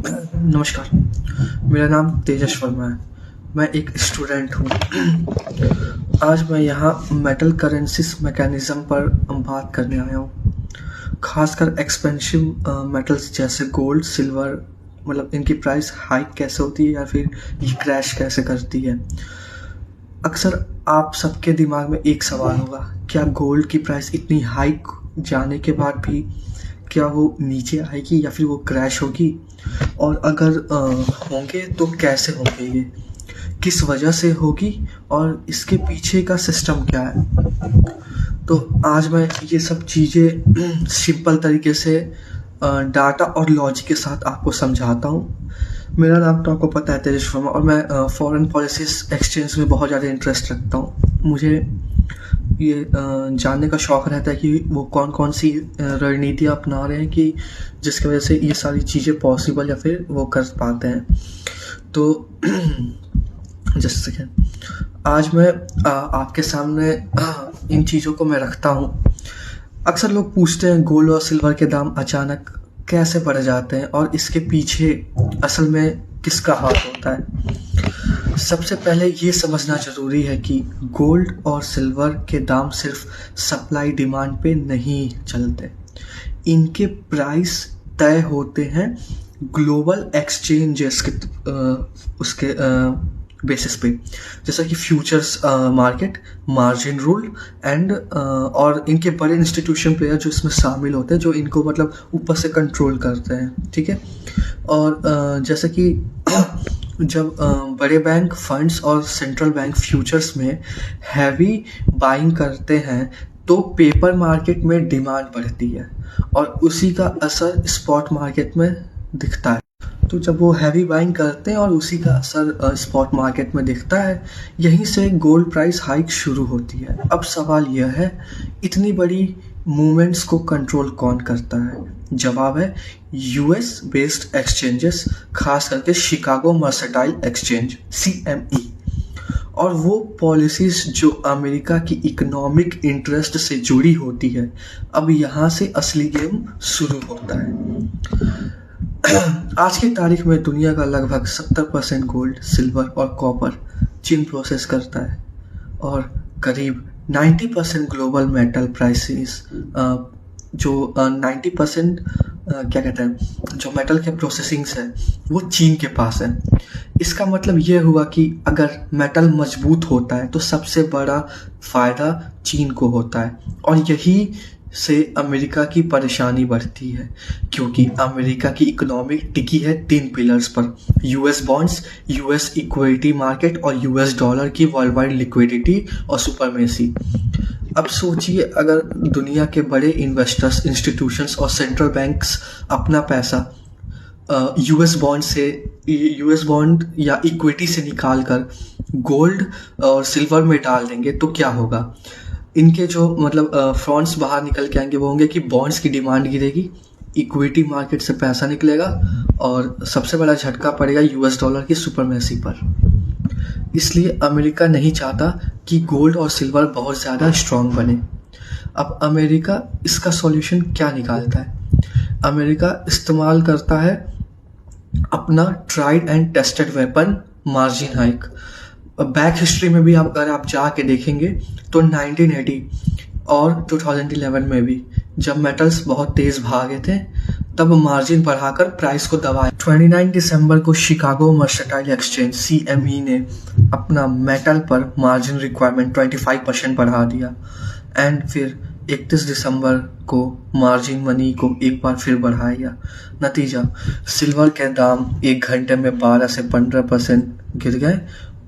नमस्कार, मेरा नाम तेजस वर्मा है। मैं एक स्टूडेंट हूँ। आज मैं यहाँ मेटल करेंसीज मैकेनिज़्म पर बात करने आया हूँ। खासकर एक्सपेंसिव मेटल्स जैसे गोल्ड, सिल्वर, मतलब इनकी प्राइस हाइक कैसे होती है या फिर ये क्रैश कैसे करती है। अक्सर आप सबके दिमाग में एक सवाल होगा, क्या गोल्ड की प्राइस इतनी हाइक जाने के बाद भी क्या वो नीचे आएगी या फिर वो क्रैश होगी, और अगर होंगे तो कैसे होंगे, ये किस वजह से होगी और इसके पीछे का सिस्टम क्या है। तो आज मैं ये सब चीज़ें सिंपल तरीके से डाटा और लॉजिक के साथ आपको समझाता हूँ। मेरा नाम तो आपको पता है, तेजस वर्मा, और मैं फॉरेन पॉलिसीज एक्सचेंज में बहुत ज़्यादा इंटरेस्ट रखता हूँ। मुझे ये जानने का शौक़ रहता है कि वो कौन कौन सी रणनीतियाँ अपना रहे हैं कि जिसकी वजह से ये सारी चीज़ें पॉसिबल या फिर वो कर पाते हैं। तो जैसे कि आज मैं आपके सामने इन चीज़ों को मैं रखता हूँ। अक्सर लोग पूछते हैं गोल्ड और सिल्वर के दाम अचानक कैसे बढ़ जाते हैं और इसके पीछे असल में किसका हाथ होता है। सबसे पहले ये समझना ज़रूरी है कि गोल्ड और सिल्वर के दाम सिर्फ सप्लाई डिमांड पे नहीं चलते। इनके प्राइस तय होते हैं ग्लोबल एक्सचेंजेस के उसके बेसिस पे, जैसा कि futures market, margin rule and और इनके बड़े इंस्टीट्यूशन प्लेयर जो इसमें शामिल होते हैं, जो इनको मतलब ऊपर से कंट्रोल करते हैं। ठीक है। और जैसे कि जब बड़े बैंक, फंड्स और सेंट्रल बैंक फ्यूचर्स में हैवी बाइंग करते हैं तो पेपर मार्केट में डिमांड बढ़ती है और उसी का असर स्पॉट मार्केट में दिखता है। तो जब वो हैवी बाइंग करते हैं और उसी का असर स्पॉट मार्केट में दिखता है, यहीं से गोल्ड प्राइस हाइक शुरू होती है। अब सवाल यह है, इतनी बड़ी मूवमेंट्स को कंट्रोल कौन करता है? जवाब है यूएस बेस्ड एक्सचेंजेस, खास करके शिकागो मर्केंटाइल एक्सचेंज CME, और वो पॉलिसीज जो अमेरिका की इकोनॉमिक इंटरेस्ट से जुड़ी होती है। अब यहाँ से असली गेम शुरू होता है। आज की तारीख में दुनिया का लगभग 70% गोल्ड, सिल्वर और कॉपर चीन प्रोसेस करता है, और करीब 90% ग्लोबल मेटल प्राइसेस जो 90% क्या कहते हैं, जो मेटल के प्रोसेसिंग्स है वो चीन के पास है। इसका मतलब ये हुआ कि अगर मेटल मजबूत होता है तो सबसे बड़ा फ़ायदा चीन को होता है, और यही से अमेरिका की परेशानी बढ़ती है, क्योंकि अमेरिका की इकोनॉमी टिकी है 3 पिलर्स पर: US bonds, US equity market और यूएस डॉलर की वर्ल्ड वाइड लिक्विडिटी और सुपरमेसी। अब सोचिए, अगर दुनिया के बड़े इन्वेस्टर्स, इंस्टीट्यूशंस और सेंट्रल बैंक्स अपना पैसा यूएस बॉन्ड या इक्विटी से निकाल कर गोल्ड और सिल्वर में डाल देंगे तो क्या होगा? इनके जो मतलब फंड्स बाहर निकल के आएंगे वो होंगे कि बॉन्ड्स की डिमांड गिरेगी, इक्विटी मार्केट से पैसा निकलेगा, और सबसे बड़ा झटका पड़ेगा यूएस डॉलर की सुपरमेसी पर। इसलिए अमेरिका नहीं चाहता कि गोल्ड और सिल्वर बहुत ज़्यादा स्ट्रॉन्ग बने। अब अमेरिका इसका सॉल्यूशन क्या निकालता है? अमेरिका इस्तेमाल करता है अपना tried and tested weapon, margin hike. Back history में भी अगर आप जाके देखेंगे तो 1980 और 2011 में भी जब मेटल्स बहुत तेज़ भागे थे तब मार्जिन बढ़ाकर प्राइस को दबाया। 29 दिसंबर को शिकागो मर्केंटाइल एक्सचेंज CME ने अपना मेटल पर मार्जिन रिक्वायरमेंट 25% बढ़ा दिया, एंड फिर 31 दिसंबर को मार्जिन मनी को एक बार फिर बढ़ाया। नतीजा, सिल्वर के दाम एक घंटे में 12 से 15% गिर गए,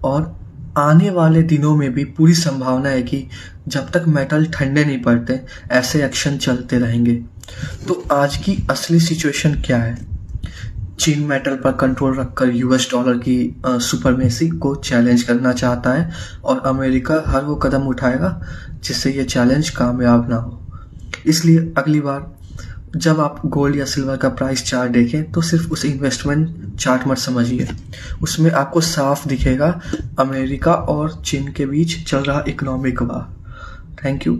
और आने वाले दिनों में भी पूरी संभावना है कि जब तक मेटल ठंडे नहीं पड़ते ऐसे एक्शन चलते रहेंगे। तो आज की असली सिचुएशन क्या है? चीन मेटल पर कंट्रोल रखकर यूएस डॉलर की सुपरमेसी को चैलेंज करना चाहता है, और अमेरिका हर वो कदम उठाएगा जिससे ये चैलेंज कामयाब ना हो। इसलिए अगली बार जब आप गोल्ड या सिल्वर का प्राइस चार्ट देखें तो सिर्फ उसे इन्वेस्टमेंट चार्ट मत समझिए, उसमें आपको साफ दिखेगा अमेरिका और चीन के बीच चल रहा इकोनॉमिक वार। Thank you.